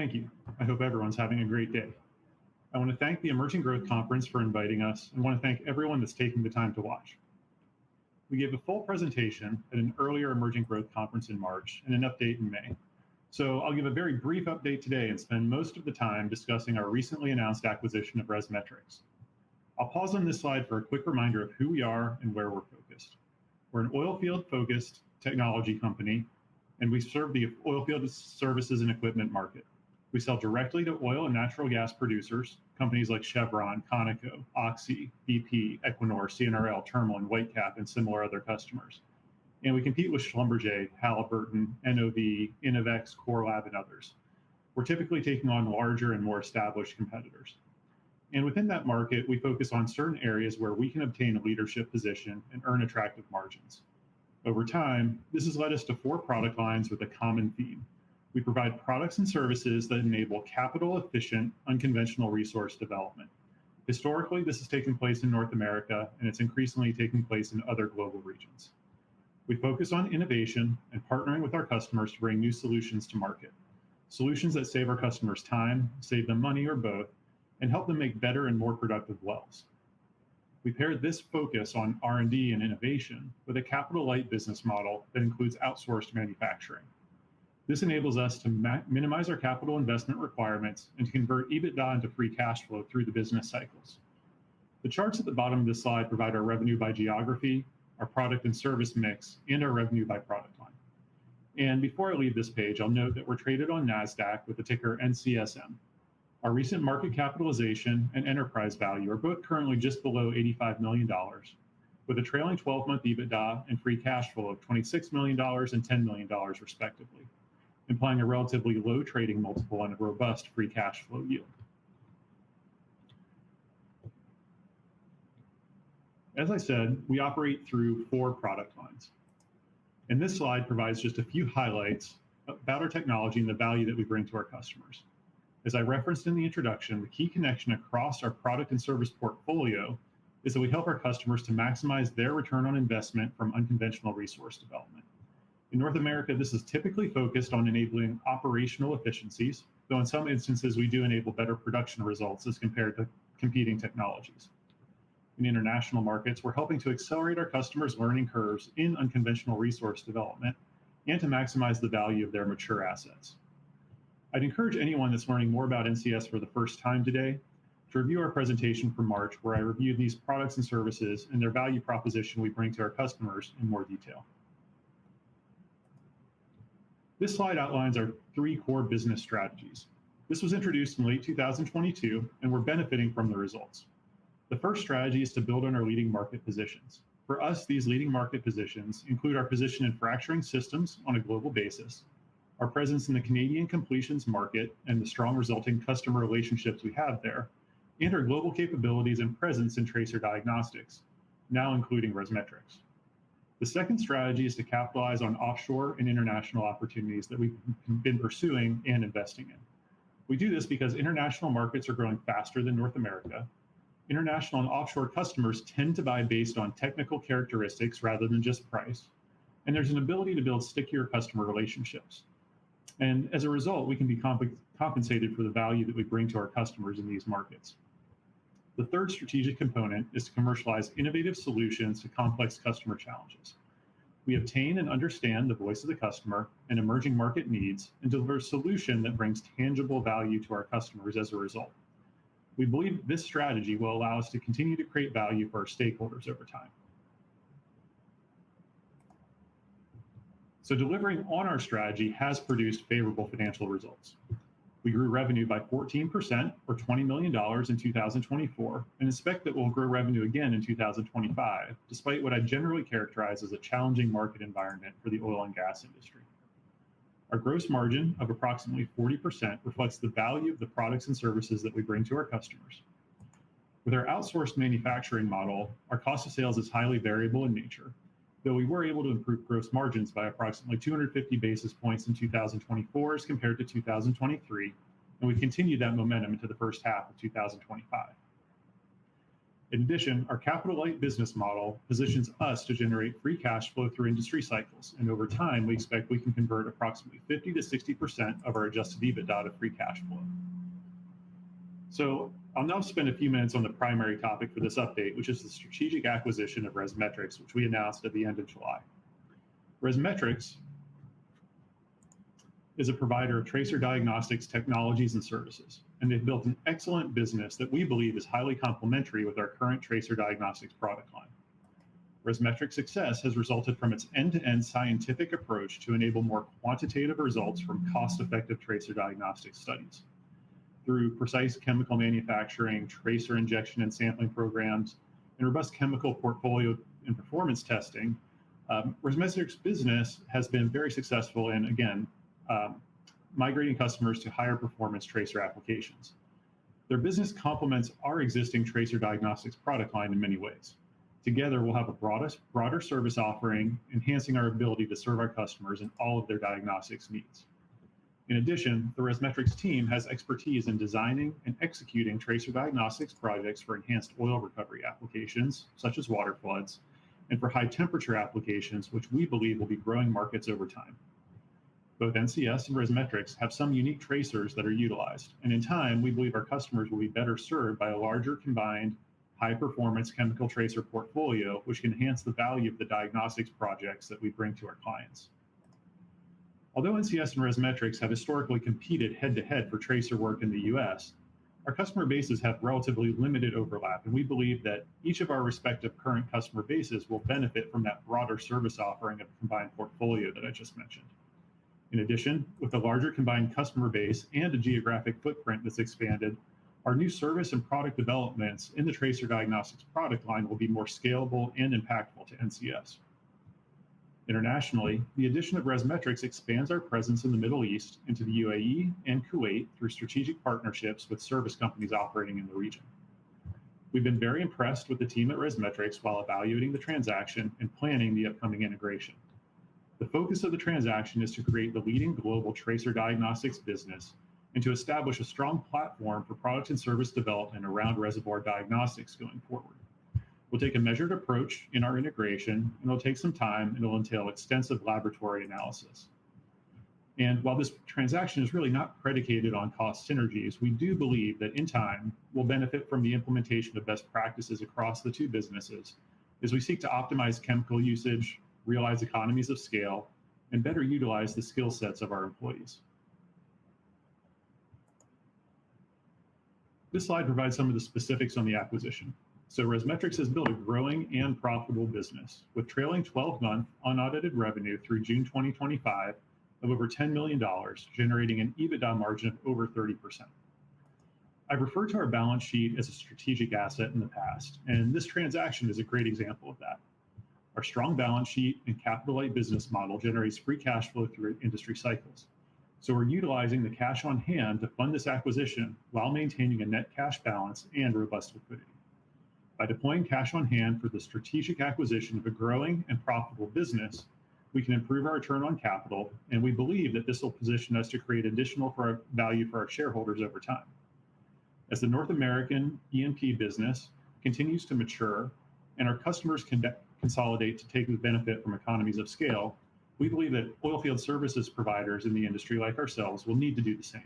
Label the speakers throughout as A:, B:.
A: Thank you. I hope everyone's having a great day. I want to thank the Emerging Growth Conference for inviting us and want to thank everyone that's taking the time to watch. We gave a full presentation at an earlier Emerging Growth Conference in March and an update in May. So I'll give a very brief update today and spend most of the time discussing our recently announced acquisition of Resmetrics. I'll pause on this slide for a quick reminder of who we are and where we're focused. We're an oil field focused technology company, and we serve the oil field services and equipment market. We sell directly to oil and natural gas producers, companies like Chevron, Conoco, Oxy, BP, Equinor, CNRL, Termal, Whitecap, and similar other customers. And we compete with Schlumberger, Halliburton, NOV, Innovex, Core Lab, and others. We're typically taking on larger and more established competitors. And within that market, we focus on certain areas where we can obtain a leadership position and earn attractive margins. Over time, this has led us to 4 product lines with a common theme. We provide products and services that enable capital-efficient, unconventional resource development. Historically, this has taken place in North America, and it's increasingly taking place in other global regions. We focus on innovation and partnering with our customers to bring new solutions to market. Solutions that save our customers time, save them money, or both, and help them make better and more productive wells. We paired this focus on R&D and innovation with a capital-light business model that includes outsourced manufacturing. This enables us to minimize our capital investment requirements and to convert EBITDA into free cash flow through the business cycles. The charts at the bottom of this slide provide our revenue by geography, our product and service mix, and our revenue by product line. And before I leave this page, I'll note that we're traded on NASDAQ with the ticker NCSM. Our recent market capitalization and enterprise value are both currently just below $85 million, with a trailing 12-month EBITDA and free cash flow of $26 million and $10 million, respectively, implying a relatively low trading multiple and a robust free cash flow yield. As I said, we operate through 4 product lines. And this slide provides just a few highlights about our technology and the value that we bring to our customers. As I referenced in the introduction, the key connection across our product and service portfolio is that we help our customers to maximize their return on investment from unconventional resource development. In North America, this is typically focused on enabling operational efficiencies, though in some instances we do enable better production results as compared to competing technologies. In international markets, we're helping to accelerate our customers' learning curves in unconventional resource development and to maximize the value of their mature assets. I'd encourage anyone that's learning more about NCS for the first time today to review our presentation from March, where I reviewed these products and services and their value proposition we bring to our customers in more detail. This slide outlines our 3 core business strategies. This was introduced in late 2022, and we're benefiting from the results. The first strategy is to build on our leading market positions. For us, these leading market positions include our position in fracturing systems on a global basis, our presence in the Canadian completions market and the strong resulting customer relationships we have there, and our global capabilities and presence in tracer diagnostics, now including Resmetrics. The second strategy is to capitalize on offshore and international opportunities that we've been pursuing and investing in. We do this because international markets are growing faster than North America. International and offshore customers tend to buy based on technical characteristics rather than just price, and there's an ability to build stickier customer relationships. And as a result, we can be compensated for the value that we bring to our customers in these markets. The third strategic component is to commercialize innovative solutions to complex customer challenges. We obtain and understand the voice of the customer and emerging market needs and deliver a solution that brings tangible value to our customers as a result. We believe this strategy will allow us to continue to create value for our stakeholders over time. So delivering on our strategy has produced favorable financial results. We grew revenue by 14%, or $20 million in 2024, and expect that we'll grow revenue again in 2025, despite what I generally characterize as a challenging market environment for the oil and gas industry. Our gross margin of approximately 40% reflects the value of the products and services that we bring to our customers. With our outsourced manufacturing model, our cost of sales is highly variable in nature, though we were able to improve gross margins by approximately 250 basis points in 2024 as compared to 2023, and we continued that momentum into the first half of 2025. In addition, our capital-light business model positions us to generate free cash flow through industry cycles, and over time, we expect we can convert approximately 50 to 60% of our adjusted EBITDA to free cash flow. So I'll now spend a few minutes on the primary topic for this update, which is the strategic acquisition of Resmetrics, which we announced at the end of July. Resmetrics is a provider of tracer diagnostics technologies and services, and they've built an excellent business that we believe is highly complementary with our current tracer diagnostics product line. Resmetrics' success has resulted from its end-to-end scientific approach to enable more quantitative results from cost-effective tracer diagnostic studies. Through precise chemical manufacturing, tracer injection and sampling programs, and robust chemical portfolio and performance testing, Resmetrics' business has been very successful in, again, migrating customers to higher performance tracer applications. Their business complements our existing tracer diagnostics product line in many ways. Together, we'll have a broader service offering, enhancing our ability to serve our customers in all of their diagnostics needs. In addition, the Resmetrics team has expertise in designing and executing tracer diagnostics projects for enhanced oil recovery applications, such as water floods, and for high temperature applications, which we believe will be growing markets over time. Both NCS and Resmetrics have some unique tracers that are utilized, and in time, we believe our customers will be better served by a larger combined high-performance chemical tracer portfolio, which can enhance the value of the diagnostics projects that we bring to our clients. Although NCS and Resmetrics have historically competed head-to-head for tracer work in the US, our customer bases have relatively limited overlap, and we believe that each of our respective current customer bases will benefit from that broader service offering of the combined portfolio that I just mentioned. In addition, with a larger combined customer base and a geographic footprint that's expanded, our new service and product developments in the tracer diagnostics product line will be more scalable and impactful to NCS. Internationally, the addition of Resmetrics expands our presence in the Middle East into the UAE and Kuwait through strategic partnerships with service companies operating in the region. We've been very impressed with the team at Resmetrics while evaluating the transaction and planning the upcoming integration. The focus of the transaction is to create the leading global tracer diagnostics business and to establish a strong platform for product and service development around reservoir diagnostics going forward. We'll take a measured approach in our integration, and it'll take some time, and it'll entail extensive laboratory analysis. And while this transaction is really not predicated on cost synergies, we do believe that in time, we'll benefit from the implementation of best practices across the two businesses as we seek to optimize chemical usage, realize economies of scale, and better utilize the skill sets of our employees. This slide provides some of the specifics on the acquisition. So Resmetrics has built a growing and profitable business with trailing 12-month unaudited revenue through June 2025 of over $10 million, generating an EBITDA margin of over 30%. I've referred to our balance sheet as a strategic asset in the past, and this transaction is a great example of that. Our strong balance sheet and capital-light business model generates free cash flow through industry cycles. So we're utilizing the cash on hand to fund this acquisition while maintaining a net cash balance and robust liquidity. By deploying cash on hand for the strategic acquisition of a growing and profitable business, we can improve our return on capital, and we believe that this will position us to create additional value for our shareholders over time. As the North American E&P business continues to mature and our customers consolidate to take the benefit from economies of scale, we believe that oilfield services providers in the industry like ourselves will need to do the same,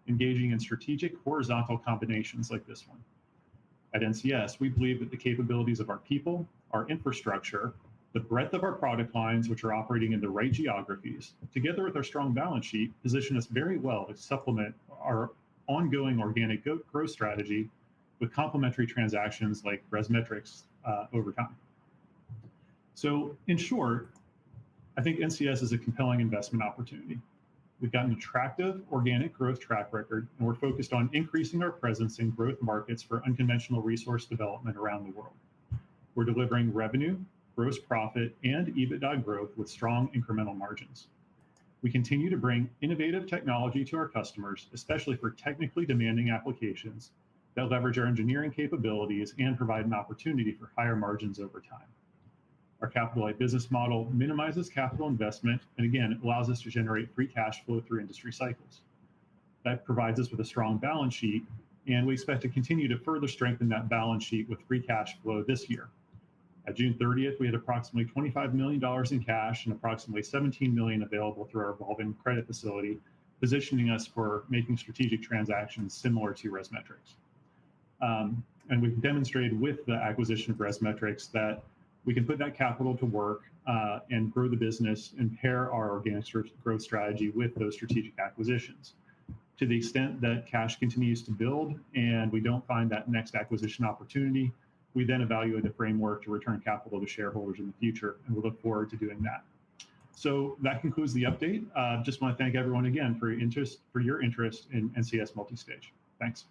A: engaging in strategic horizontal combinations like this one. At NCS, we believe that the capabilities of our people, our infrastructure, the breadth of our product lines, which are operating in the right geographies, together with our strong balance sheet, position us very well to supplement our ongoing organic growth strategy with complementary transactions like Resmetrics over time. So in short, I think NCS is a compelling investment opportunity. We've got an attractive organic growth track record, and we're focused on increasing our presence in growth markets for unconventional resource development around the world. We're delivering revenue, gross profit, and EBITDA growth with strong incremental margins. We continue to bring innovative technology to our customers, especially for technically demanding applications that leverage our engineering capabilities and provide an opportunity for higher margins over time. Our capital-light business model minimizes capital investment, and again, it allows us to generate free cash flow through industry cycles. That provides us with a strong balance sheet and we expect to continue to further strengthen that balance sheet with free cash flow this year. At June 30th, we had approximately $25 million in cash and approximately $17 million available through our revolving credit facility, positioning us for making strategic transactions similar to Resmetrics. And we've demonstrated with the acquisition of Resmetrics that we can put that capital to work and grow the business and pair our organic growth strategy with those strategic acquisitions. To the extent that cash continues to build and we don't find that next acquisition opportunity, we then evaluate the framework to return capital to shareholders in the future, and we look forward to doing that. So that concludes the update. Just want to thank everyone again for your interest in NCS Multistage. Thanks.